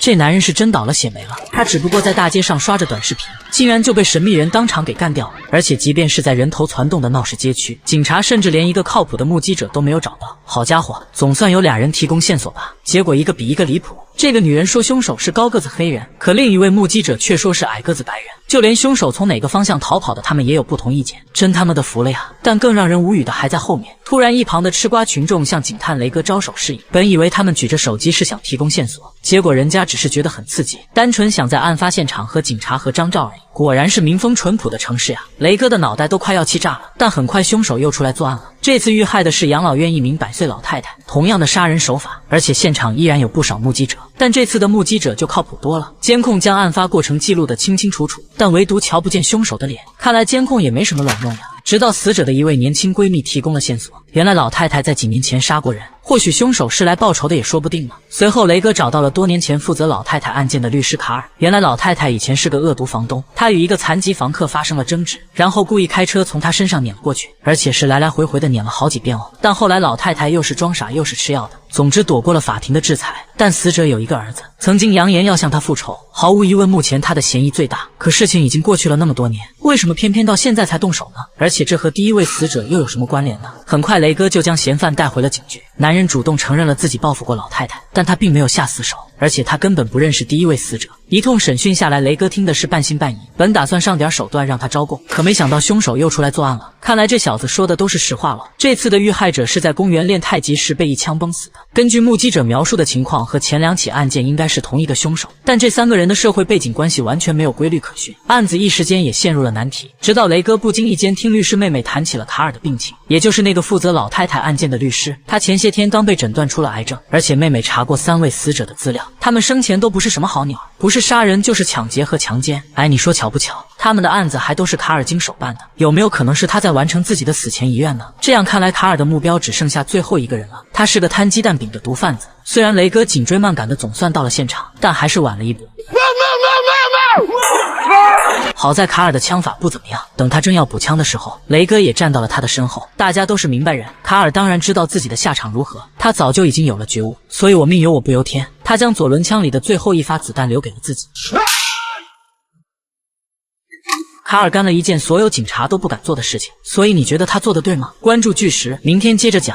這男人是真倒了血霉了。他只不過在大街上刷着短視頻，竟然就被神秘人当场給幹掉了。而且即便是在人头攒動的鬧市街区，警察甚至連一個靠譜的目擊者都沒有找到。好家伙，總算有倆人提供線索吧。結果一個比一個離譜。這個女人說兇手是高個子黑人，可另一位目擊者卻說是矮個子白人。就連兇手從哪個方向逃跑的，他們也有不同意見，真他媽的服了呀！但更讓人無語的還在後面。突然，一旁的吃瓜群眾向警探雷哥招手示意，本以為他們舉着手機是想提供線索，結果人家只是覺得很刺激，單純想在案發現場和警察合張照而已。果然是民風淳樸的城市呀！雷哥的腦袋都快要气炸了。但很快兇手又出来作案了，這次遇害的是養老院一名100歲老太太，同樣的殺人手法，而且現場依然有不少目擊者，但這次的目擊者就靠譜多了，監控將案發過程記錄得清清楚楚，但唯獨瞧不見兇手的臉，看來監控也沒什麼卵用呀。直到死者的一位年輕閨蜜提供了線索，原來老太太在幾年前殺過人，或許兇手是來報仇的也說不定呢。隨後雷哥找到了多年前負責老太太案件的律師卡爾，原來老太太以前是個惡毒房東，他與一個殘疾房客發生了爭執，然後故意開車從他身上碾過去，而且是來來回回的碾了好幾遍哦。但後來老太太又是裝傻又是吃藥的，總之躲過了法庭的制裁。但死者有一個兒子，曾經扬言要向他复仇，毫無疑問目前他的嫌疑最大。可事情已經過去了那麼多年，為什麼偏偏到現在才動手呢？而且這和第一位死者又有什麼關聯呢？很快雷哥就将嫌犯帶回了警局，男人主動承認了自己報復過老太太，但他並沒有下死手，而且他根本不認識第一位死者。一通審訊下來，雷哥聽的是半信半疑，本打算上點手段讓他招供，可沒想到兇手又出來作案了。看來這小子說的都是實話了。這次的遇害者是在公園練太極時被一槍崩死的。根據目擊者描述的情況，和前2起案件應該是同一個兇手，但這3個人的社會背景關係完全沒有規律可循，案子一時間也陷入了難題。直到雷哥不經意間聽律師妹妹談起了卡爾的病情，也就是那個負責老太太案件的律師，他前些天剛被診斷出了癌症，而且妹妹查過3位死者的資料，他們生前都不是什麼好鳥，不是殺人就是搶劫和强姦。哎，你說巧不巧？他们的案子還都是卡爾經手辦的，有沒有可能是他在完成自己的死前遺願呢？這樣看來，卡爾的目標只剩下最後一個人了，他是個攤雞蛋餅的毒販子。雖然雷哥緊追慢趕的總算到了現場，但還是晚了一步。好在卡爾的槍法不怎麼樣，等他正要補槍的時候，雷哥也站到了他的身後。大家都是明白人，卡爾當然知道自己的下場如何，他早就已經有了觉悟，所以我命由我不由天，他将左轮槍裡的最後一發子彈留給了自己。卡爾幹了一件所有警察都不敢做的事情，所以你覺得他做得對嗎？關注巨石，明天接着講。